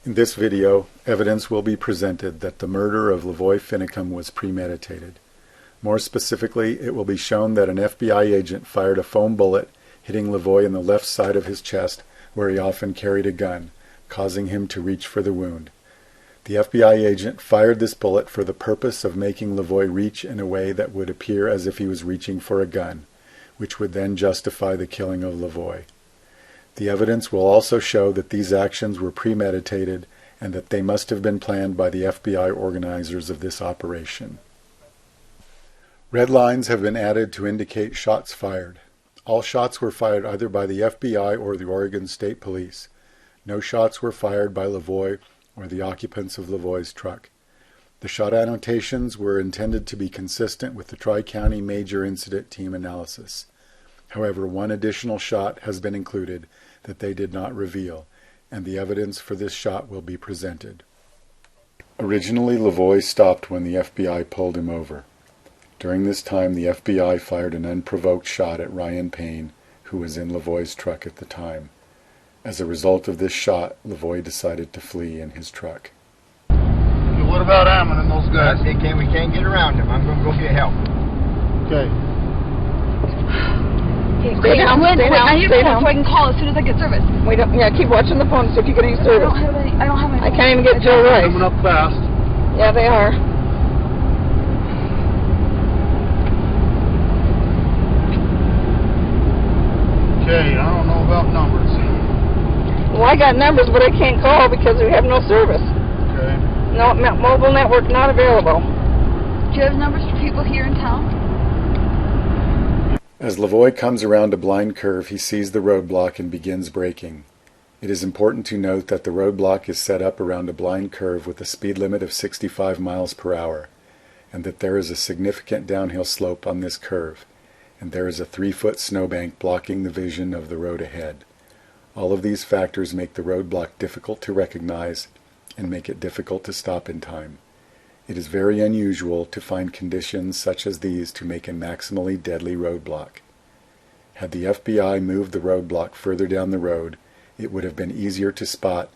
In this video, evidence will be presented that the murder of LaVoy Finicum was premeditated. More specifically, it will be shown that an FBI agent fired a foam bullet, hitting LaVoy in the left side of his chest, where he often carried a gun, causing him to reach for the wound. The FBI agent fired this bullet for the purpose of making LaVoy reach in a way that would appear as if he was reaching for a gun, which would then justify the killing of LaVoy. The evidence will also show that these actions were premeditated and that they must have been planned by the FBI organizers of this operation. Red lines have been added to indicate shots fired. All shots were fired either by the FBI or the Oregon State Police. No shots were fired by LaVoy or the occupants of LaVoy's truck. The shot annotations were intended to be consistent with the Tri-County Major Incident Team analysis. However, one additional shot has been included that they did not reveal, and the evidence for this shot will be presented. Originally, LaVoy stopped when the FBI pulled him over. During this time, the FBI fired an unprovoked shot at Ryan Payne, who was in LaVoy's truck at the time. As a result of this shot, LaVoy decided to flee in his truck. Okay, what about Ammon and those guys? We can't get around them. I'm going to go get help. Okay. Stay down. I need a phone so I can call as soon as I get service. Wait up, yeah, keep watching the phone, see if you get any service. I don't have any. I can't even get Joe Rice. Coming up fast. Yeah, they are. Okay, I don't know about numbers. Well, I got numbers, but I can't call because we have no service. Okay. No, mobile network not available. Do you have numbers for people here in town? As LaVoy comes around a blind curve, he sees the roadblock and begins braking. It is important to note that the roadblock is set up around a blind curve with a speed limit of 65 miles per hour, and that there is a significant downhill slope on this curve, and there is a 3-foot snowbank blocking the vision of the road ahead. All of these factors make the roadblock difficult to recognize and make it difficult to stop in time. It is very unusual to find conditions such as these to make a maximally deadly roadblock. Had the FBI moved the roadblock further down the road, it would have been easier to spot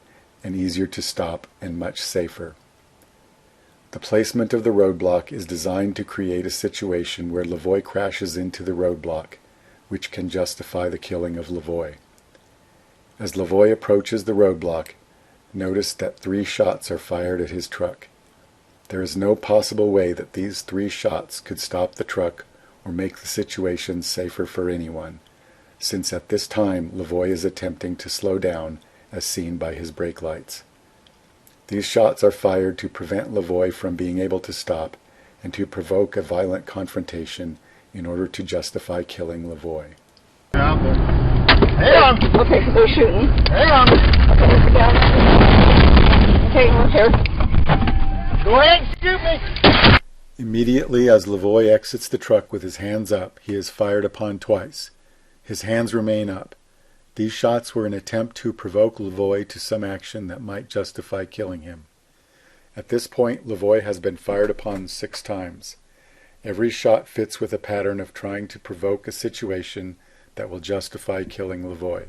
and easier to stop and much safer. The placement of the roadblock is designed to create a situation where LaVoy crashes into the roadblock, which can justify the killing of LaVoy. As LaVoy approaches the roadblock, notice that 3 shots are fired at his truck. There is no possible way that these 3 shots could stop the truck or make the situation safer for anyone, since at this time LaVoy is attempting to slow down as seen by his brake lights. These shots are fired to prevent LaVoy from being able to stop and to provoke a violent confrontation in order to justify killing LaVoy. Yeah, but... Hang on! Okay, because they're shooting. Hang on! Okay, sit down. Okay, we're here. Go ahead and shoot me! Immediately as LaVoy exits the truck with his hands up, he is fired upon twice. His hands remain up. These shots were an attempt to provoke LaVoy to some action that might justify killing him. At this point, LaVoy has been fired upon 6 times. Every shot fits with a pattern of trying to provoke a situation that will justify killing LaVoy.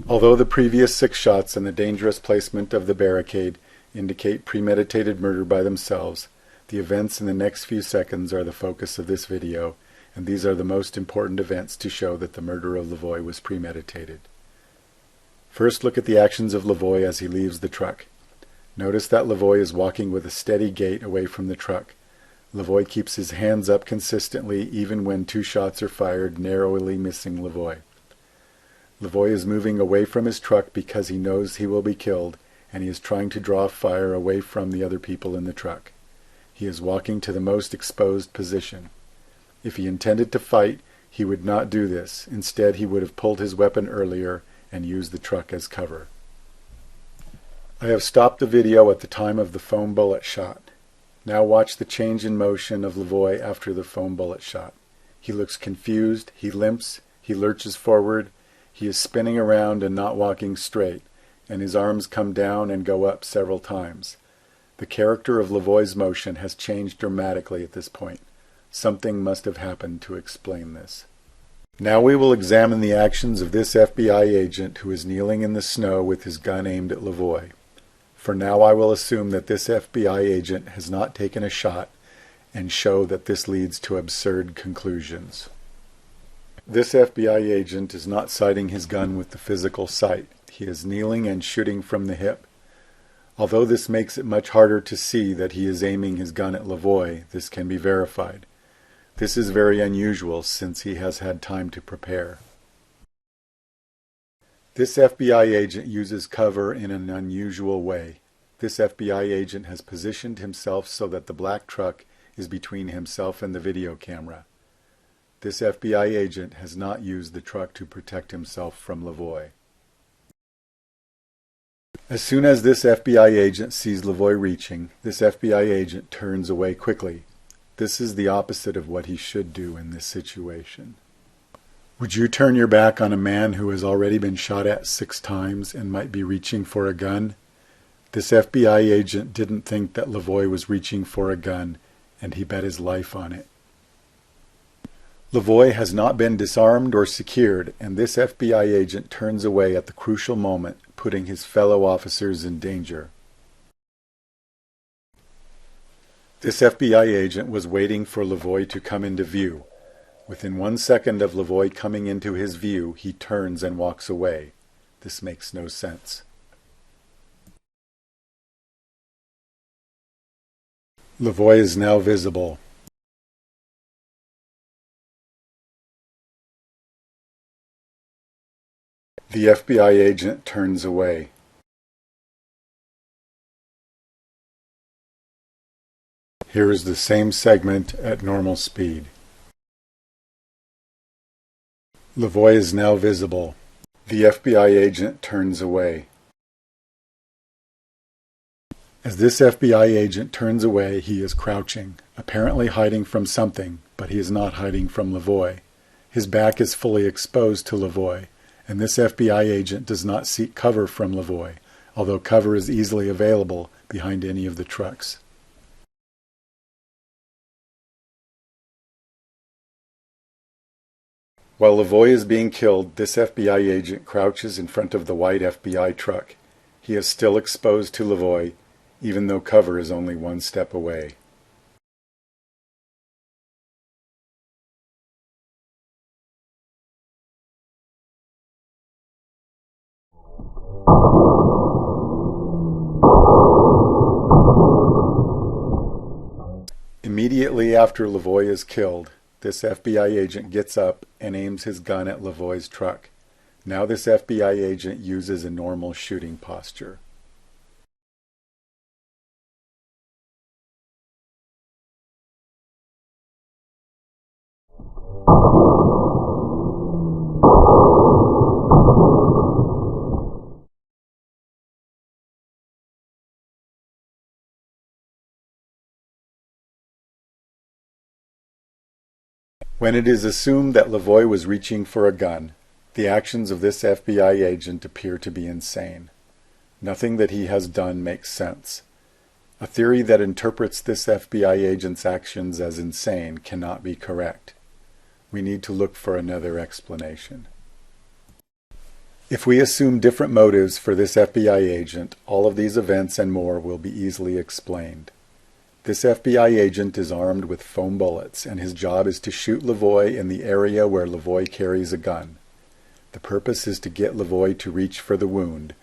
Although the previous 6 shots and the dangerous placement of the barricade indicate premeditated murder by themselves, the events in the next few seconds are the focus of this video, and these are the most important events to show that the murder of LaVoy was premeditated. First, look at the actions of LaVoy as he leaves the truck. Notice that LaVoy is walking with a steady gait away from the truck. LaVoy keeps his hands up consistently even when 2 shots are fired, narrowly missing LaVoy. LaVoy is moving away from his truck because he knows he will be killed, and he is trying to draw fire away from the other people in the truck. He is walking to the most exposed position. If he intended to fight, he would not do this. Instead, he would have pulled his weapon earlier and used the truck as cover. I have stopped the video at the time of the foam bullet shot. Now watch the change in motion of LaVoy after the foam bullet shot. He looks confused, he limps, he lurches forward, he is spinning around and not walking straight, and his arms come down and go up several times. The character of LaVoy's motion has changed dramatically at this point. Something must have happened to explain this. Now we will examine the actions of this FBI agent who is kneeling in the snow with his gun aimed at LaVoy. For now I will assume that this FBI agent has not taken a shot and show that this leads to absurd conclusions. This FBI agent is not sighting his gun with the physical sight. He is kneeling and shooting from the hip. Although this makes it much harder to see that he is aiming his gun at LaVoy, this can be verified. This is very unusual since he has had time to prepare. This FBI agent uses cover in an unusual way. This FBI agent has positioned himself so that the black truck is between himself and the video camera. This FBI agent has not used the truck to protect himself from LaVoy. As soon as this FBI agent sees LaVoy reaching, this FBI agent turns away quickly. This is the opposite of what he should do in this situation. Would you turn your back on a man who has already been shot at 6 times and might be reaching for a gun? This FBI agent didn't think that LaVoy was reaching for a gun, and he bet his life on it. LaVoy has not been disarmed or secured, and this FBI agent turns away at the crucial moment, putting his fellow officers in danger. This FBI agent was waiting for LaVoy to come into view. Within 1 second of LaVoy coming into his view, he turns and walks away. This makes no sense. LaVoy is now visible. The FBI agent turns away. Here is the same segment at normal speed. LaVoy is now visible. The FBI agent turns away. As this FBI agent turns away, he is crouching, apparently hiding from something, but he is not hiding from LaVoy. His back is fully exposed to LaVoy, and this FBI agent does not seek cover from LaVoy, although cover is easily available behind any of the trucks. While LaVoy is being killed, this FBI agent crouches in front of the white FBI truck. He is still exposed to LaVoy, even though cover is only 1 step away. Immediately after LaVoy is killed, this FBI agent gets up and aims his gun at LaVoy's truck. Now this FBI agent uses a normal shooting posture. When it is assumed that LaVoy was reaching for a gun, the actions of this FBI agent appear to be insane. Nothing that he has done makes sense. A theory that interprets this FBI agent's actions as insane cannot be correct. We need to look for another explanation. If we assume different motives for this FBI agent, all of these events and more will be easily explained. This FBI agent is armed with foam bullets, and his job is to shoot LaVoy in the area where LaVoy carries a gun. The purpose is to get LaVoy to reach for the wound,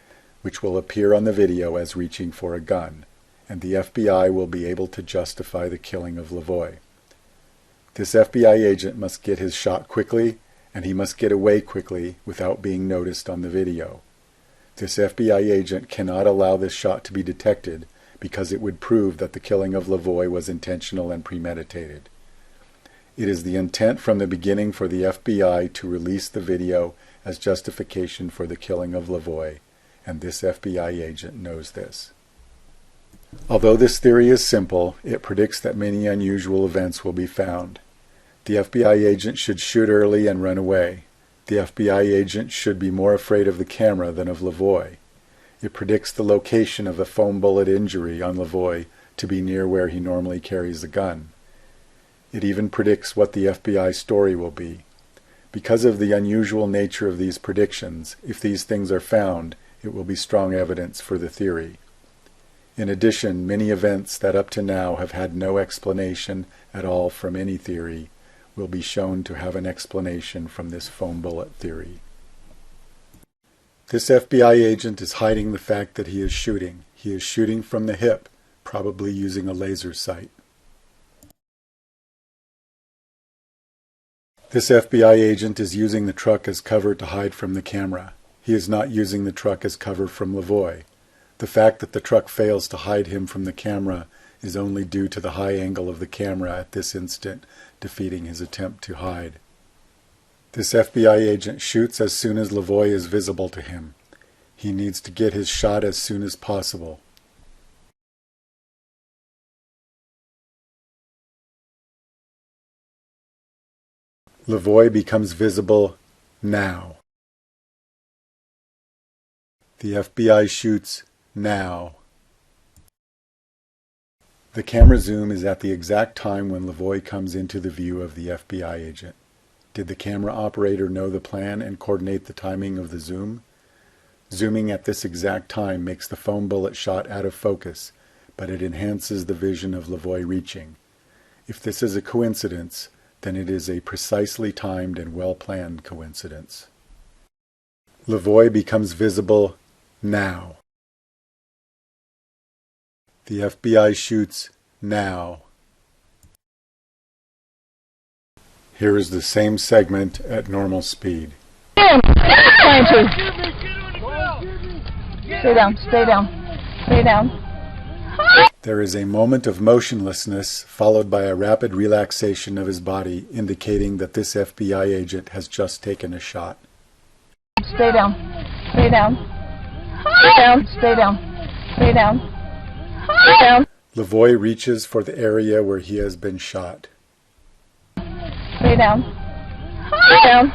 which will appear on the video as reaching for a gun, and the FBI will be able to justify the killing of LaVoy. This FBI agent must get his shot quickly, and he must get away quickly without being noticed on the video. This FBI agent cannot allow this shot to be detected, because it would prove that the killing of LaVoy was intentional and premeditated. It is the intent from the beginning for the FBI to release the video as justification for the killing of LaVoy, and this FBI agent knows this. Although this theory is simple, it predicts that many unusual events will be found. The FBI agent should shoot early and run away. The FBI agent should be more afraid of the camera than of LaVoy. It predicts the location of a foam bullet injury on LaVoy to be near where he normally carries a gun. It even predicts what the FBI story will be. Because of the unusual nature of these predictions, if these things are found, it will be strong evidence for the theory. In addition, many events that up to now have had no explanation at all from any theory will be shown to have an explanation from this foam bullet theory. This FBI agent is hiding the fact that he is shooting. He is shooting from the hip, probably using a laser sight. This FBI agent is using the truck as cover to hide from the camera. He is not using the truck as cover from LaVoy. The fact that the truck fails to hide him from the camera is only due to the high angle of the camera at this instant, defeating his attempt to hide. This FBI agent shoots as soon as LaVoy is visible to him. He needs to get his shot as soon as possible. LaVoy becomes visible now. The FBI shoots now. The camera zoom is at the exact time when LaVoy comes into the view of the FBI agent. Did the camera operator know the plan and coordinate the timing of the zoom? Zooming at this exact time makes the foam bullet shot out of focus, but it enhances the vision of LaVoy reaching. If this is a coincidence, then it is a precisely timed and well-planned coincidence. LaVoy becomes visible now. The FBI shoots now. Here is the same segment at normal speed. Trying to. Stay down, stay down, stay down. There is a moment of motionlessness followed by a rapid relaxation of his body, indicating that this FBI agent has just taken a shot. Stay down, stay down, stay down, stay down, stay down, stay down. LaVoy reaches for the area where he has been shot. Stay down, stay down.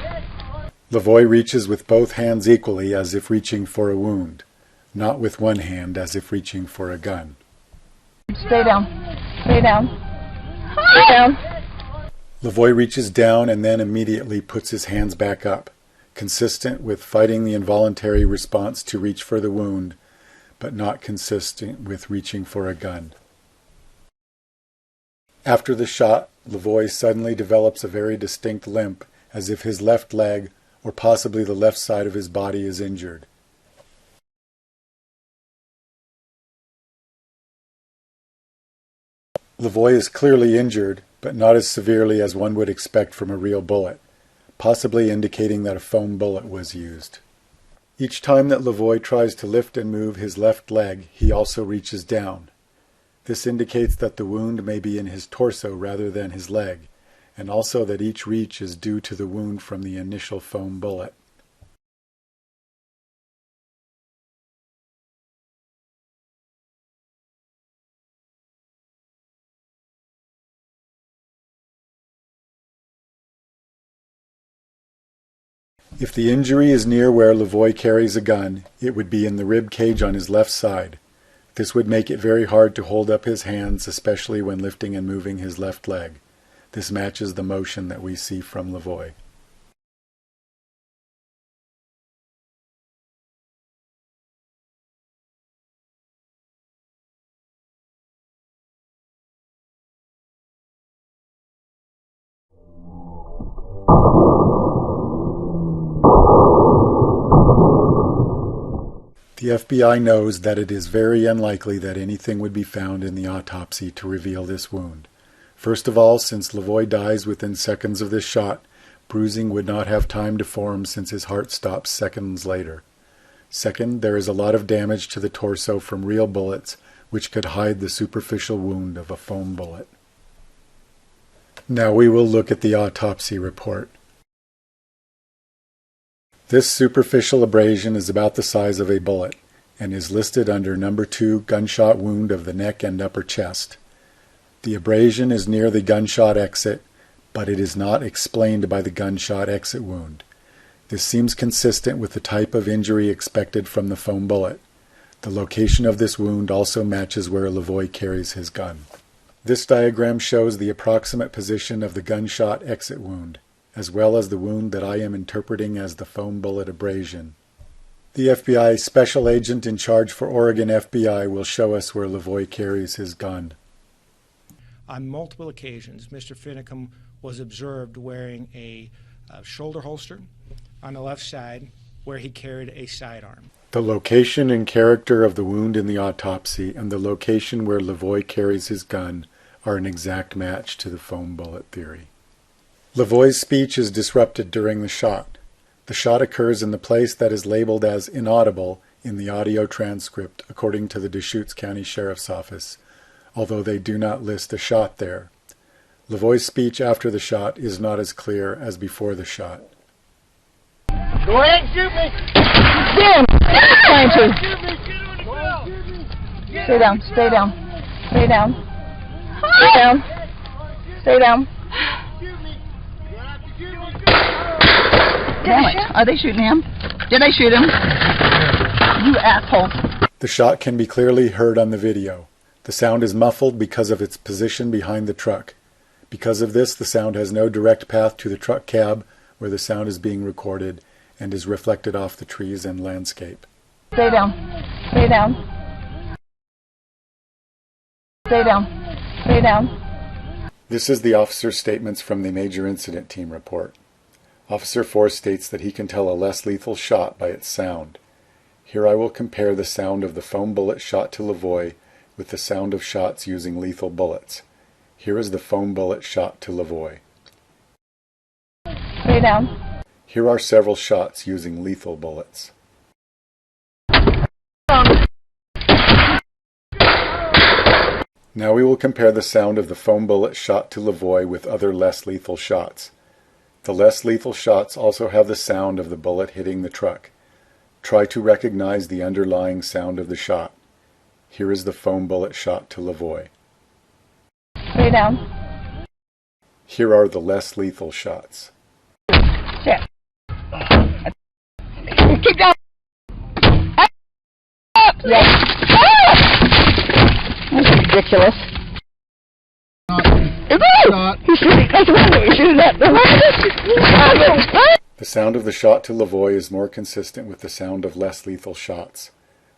LaVoy reaches with both hands equally as if reaching for a wound, not with one hand as if reaching for a gun. Stay down, stay down, stay down. LaVoy reaches down and then immediately puts his hands back up, consistent with fighting the involuntary response to reach for the wound, but not consistent with reaching for a gun. After the shot, LaVoy suddenly develops a very distinct limp, as if his left leg, or possibly the left side of his body, is injured. LaVoy is clearly injured, but not as severely as one would expect from a real bullet, possibly indicating that a foam bullet was used. Each time that LaVoy tries to lift and move his left leg, he also reaches down. This indicates that the wound may be in his torso rather than his leg, and also that each reach is due to the wound from the initial foam bullet. If the injury is near where LaVoy carries a gun, it would be in the rib cage on his left side. This would make it very hard to hold up his hands, especially when lifting and moving his left leg. This matches the motion that we see from LaVoy. The FBI knows that it is very unlikely that anything would be found in the autopsy to reveal this wound. First of all, since LaVoy dies within seconds of this shot, bruising would not have time to form since his heart stops seconds later. Second, there is a lot of damage to the torso from real bullets, which could hide the superficial wound of a foam bullet. Now we will look at the autopsy report. This superficial abrasion is about the size of a bullet and is listed under number 2 gunshot wound of the neck and upper chest. The abrasion is near the gunshot exit, but it is not explained by the gunshot exit wound. This seems consistent with the type of injury expected from the foam bullet. The location of this wound also matches where LaVoy carries his gun. This diagram shows the approximate position of the gunshot exit wound, as well as the wound that I am interpreting as the foam bullet abrasion. The FBI special agent in charge for Oregon FBI will show us where LaVoy carries his gun. On multiple occasions, Mr. Finicum was observed wearing a shoulder holster on the left side where he carried a sidearm. The location and character of the wound in the autopsy and the location where LaVoy carries his gun are an exact match to the foam bullet theory. LaVoy's speech is disrupted during the shot. The shot occurs in the place that is labeled as inaudible in the audio transcript according to the Deschutes County Sheriff's Office, although they do not list a shot there. LaVoy's speech after the shot is not as clear as before the shot. Go ahead and shoot me. Jim! Trying to. Shoot me. Get on the ground. Stay down. Stay down. Stay down. Stay down. Stay down. Shoot me. You're gonna have to shoot me. Damn it. Are they shooting him? Did they shoot him? You assholes. The shot can be clearly heard on the video. The sound is muffled because of its position behind the truck. Because of this, the sound has no direct path to the truck cab where the sound is being recorded and is reflected off the trees and landscape. Stay down. Stay down. Stay down. Stay down. This is the officer's statements from the Major Incident Team report. Officer 4 states that he can tell a less lethal shot by its sound. Here I will compare the sound of the foam bullet shot to LaVoy with the sound of shots using lethal bullets. Here is the foam bullet shot to LaVoy. Stay down. Here are several shots using lethal bullets. Now we will compare the sound of the foam bullet shot to LaVoy with other less lethal shots. The less lethal shots also have the sound of the bullet hitting the truck. Try to recognize the underlying sound of the shot. Here is the foam bullet shot to LaVoy. Stay down. Here are the less lethal shots. Shit. Keep down. Up. Yes. That's ridiculous. The sound of the shot to LaVoy is more consistent with the sound of less lethal shots.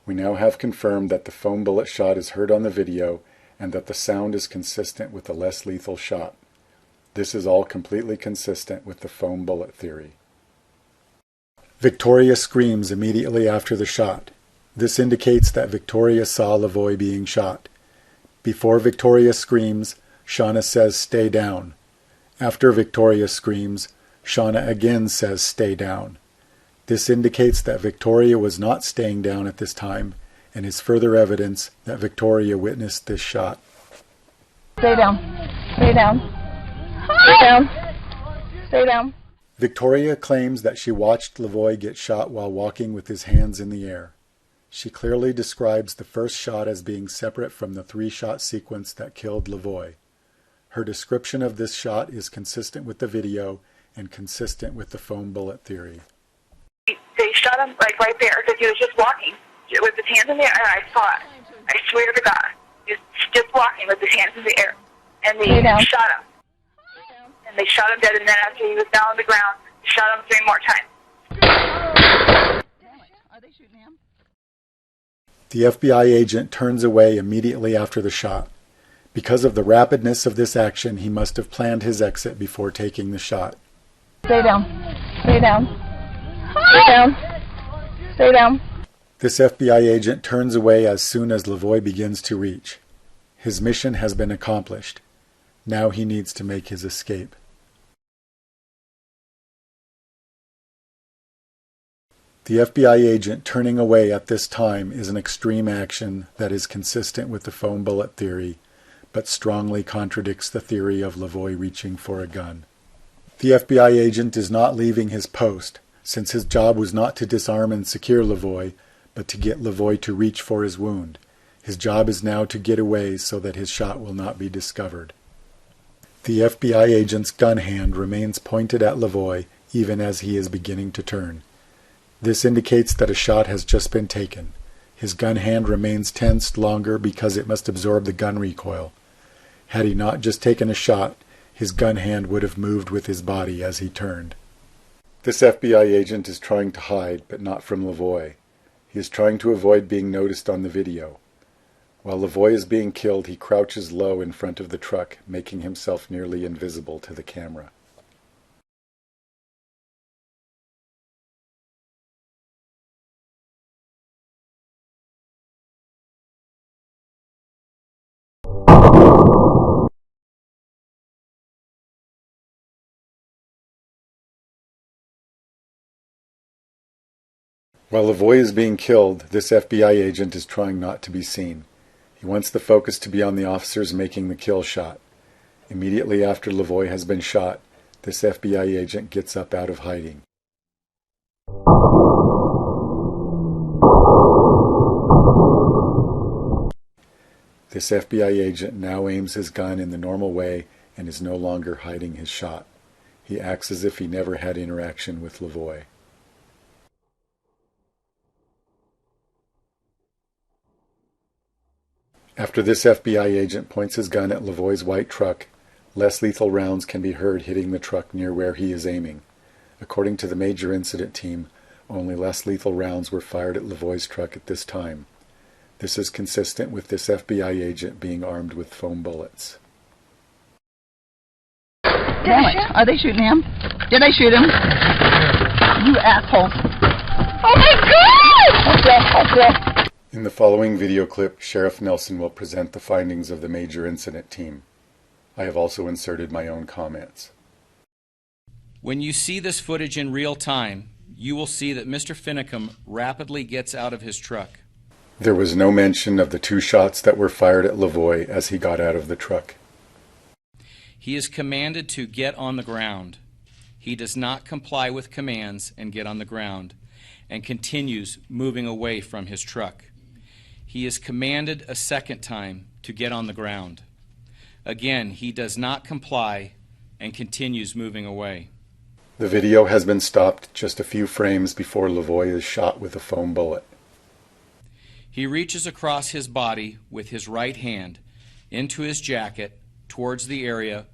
We now have confirmed that the foam bullet shot is heard on the video and that the sound is consistent with the less lethal shot. This is all completely consistent with the foam bullet theory. Victoria screams immediately after the shot. This indicates that Victoria saw LaVoy being shot. Before Victoria screams, Shauna says, "Stay down." After Victoria screams, Shauna again says, "Stay down." This indicates that Victoria was not staying down at this time and is further evidence that Victoria witnessed this shot. Stay down. Stay down. Stay down. Stay down. Victoria claims that she watched LaVoy get shot while walking with his hands in the air. She clearly describes the first shot as being separate from the three-shot sequence that killed LaVoy. Her description of this shot is consistent with the video and consistent with the foam bullet theory. They shot him like right there because he was just walking with his hands in the air, and I saw it. I swear to God, he was just walking with his hands in the air, and they shot him. And they shot him dead, and then after he was down on the ground, they shot him 3 more times. Are they shooting him? The FBI agent turns away immediately after the shot. Because of the rapidness of this action, he must have planned his exit before taking the shot. Stay down. Stay down. Stay down. Stay down. This FBI agent turns away as soon as LaVoy begins to reach. His mission has been accomplished. Now he needs to make his escape. The FBI agent turning away at this time is an extreme action that is consistent with the foam bullet theory, but strongly contradicts the theory of LaVoy reaching for a gun. The FBI agent is not leaving his post, since his job was not to disarm and secure LaVoy, but to get LaVoy to reach for his wound. His job is now to get away so that his shot will not be discovered. The FBI agent's gun hand remains pointed at LaVoy even as he is beginning to turn. This indicates that a shot has just been taken. His gun hand remains tensed longer because it must absorb the gun recoil. Had he not just taken a shot, his gun hand would have moved with his body as he turned. This FBI agent is trying to hide, but not from LaVoy. He is trying to avoid being noticed on the video. While LaVoy is being killed, he crouches low in front of the truck, making himself nearly invisible to the camera. While LaVoy is being killed, this FBI agent is trying not to be seen. He wants the focus to be on the officers making the kill shot. Immediately after LaVoy has been shot, this FBI agent gets up out of hiding. This FBI agent now aims his gun in the normal way and is no longer hiding his shot. He acts as if he never had interaction with LaVoy. After this FBI agent points his gun at LaVoy's white truck, less lethal rounds can be heard hitting the truck near where he is aiming. According to the major incident team, only less lethal rounds were fired at LaVoy's truck at this time. This is consistent with this FBI agent being armed with foam bullets. Damn it. Are they shooting him? Did they shoot him? You assholes. Oh my God! Okay. In the following video clip, Sheriff Nelson will present the findings of the major incident team. I have also inserted my own comments. When you see this footage in real time, you will see that Mr. Finicum rapidly gets out of his truck. There was no mention of the 2 shots that were fired at LaVoy as he got out of the truck. He is commanded to get on the ground. He does not comply with commands and get on the ground, and continues moving away from his truck. He is commanded a second time to get on the ground. Again, he does not comply and continues moving away. The video has been stopped just a few frames before LaVoy is shot with a foam bullet. He reaches across his body with his right hand into his jacket towards the area.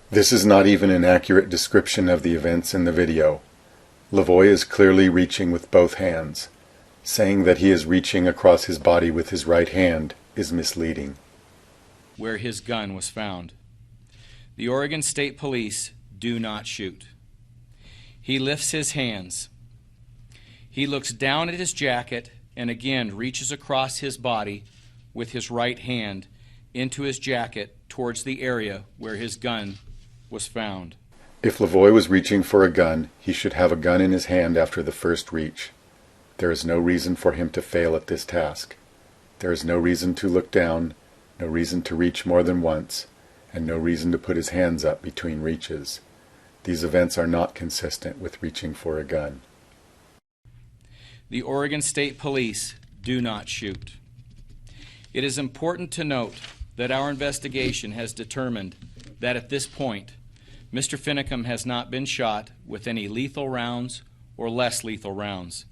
This is not even an accurate description of the events in the video. LaVoy is clearly reaching with both hands. Saying that he is reaching across his body with his right hand is misleading. Where his gun was found. The Oregon State Police do not shoot. He lifts his hands. He looks down at his jacket and again reaches across his body with his right hand into his jacket towards the area where his gun was found. If LaVoy was reaching for a gun, he should have a gun in his hand after the first reach. There is no reason for him to fail at this task. There is no reason to look down, no reason to reach more than once, and no reason to put his hands up between reaches. These events are not consistent with reaching for a gun. The Oregon State Police do not shoot. It is important to note that our investigation has determined that at this point, Mr. Finicum has not been shot with any lethal rounds or less lethal rounds.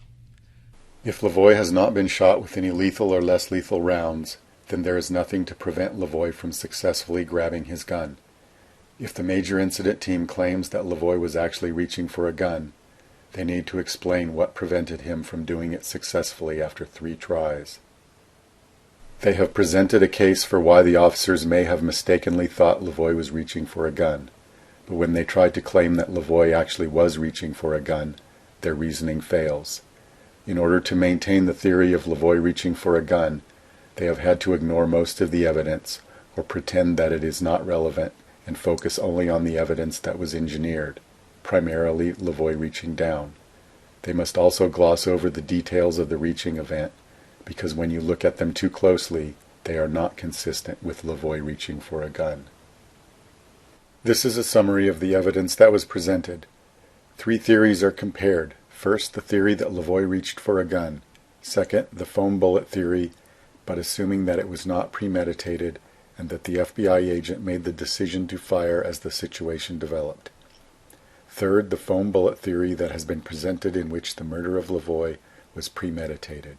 If LaVoy has not been shot with any lethal or less lethal rounds, then there is nothing to prevent LaVoy from successfully grabbing his gun. If the major incident team claims that LaVoy was actually reaching for a gun, they need to explain what prevented him from doing it successfully after 3 tries. They have presented a case for why the officers may have mistakenly thought LaVoy was reaching for a gun, but when they tried to claim that LaVoy actually was reaching for a gun, their reasoning fails. In order to maintain the theory of LaVoy reaching for a gun, they have had to ignore most of the evidence or pretend that it is not relevant and focus only on the evidence that was engineered, primarily LaVoy reaching down. They must also gloss over the details of the reaching event, because when you look at them too closely, they are not consistent with LaVoy reaching for a gun. This is a summary of the evidence that was presented. 3 theories are compared. First, the theory that LaVoy reached for a gun. Second, the foam bullet theory, but assuming that it was not premeditated and that the FBI agent made the decision to fire as the situation developed. Third, the foam bullet theory that has been presented in which the murder of LaVoy was premeditated.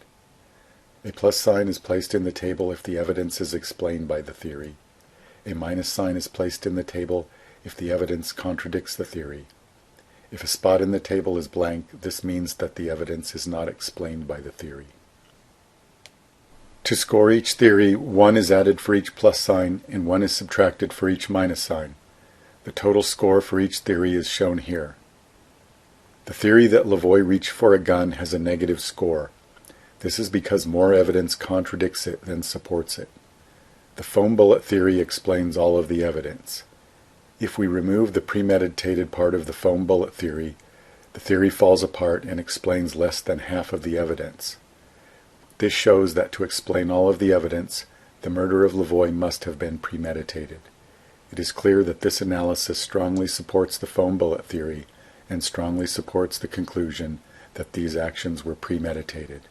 A plus sign is placed in the table if the evidence is explained by the theory. A minus sign is placed in the table if the evidence contradicts the theory. If a spot in the table is blank, this means that the evidence is not explained by the theory. To score each theory, 1 is added for each plus sign and 1 is subtracted for each minus sign. The total score for each theory is shown here. The theory that LaVoy reached for a gun has a negative score. This is because more evidence contradicts it than supports it. The foam bullet theory explains all of the evidence. If we remove the premeditated part of the foam bullet theory, the theory falls apart and explains less than half of the evidence. This shows that to explain all of the evidence, the murder of LaVoy must have been premeditated. It is clear that this analysis strongly supports the foam bullet theory and strongly supports the conclusion that these actions were premeditated.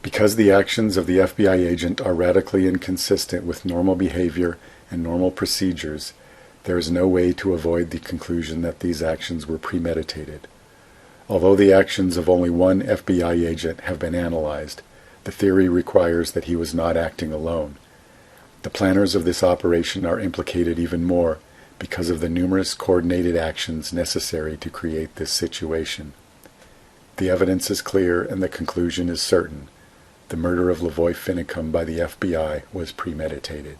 Because the actions of the FBI agent are radically inconsistent with normal behavior and normal procedures, there is no way to avoid the conclusion that these actions were premeditated. Although the actions of only one FBI agent have been analyzed, the theory requires that he was not acting alone. The planners of this operation are implicated even more because of the numerous coordinated actions necessary to create this situation. The evidence is clear and the conclusion is certain. The murder of LaVoy Finicum by the FBI was premeditated.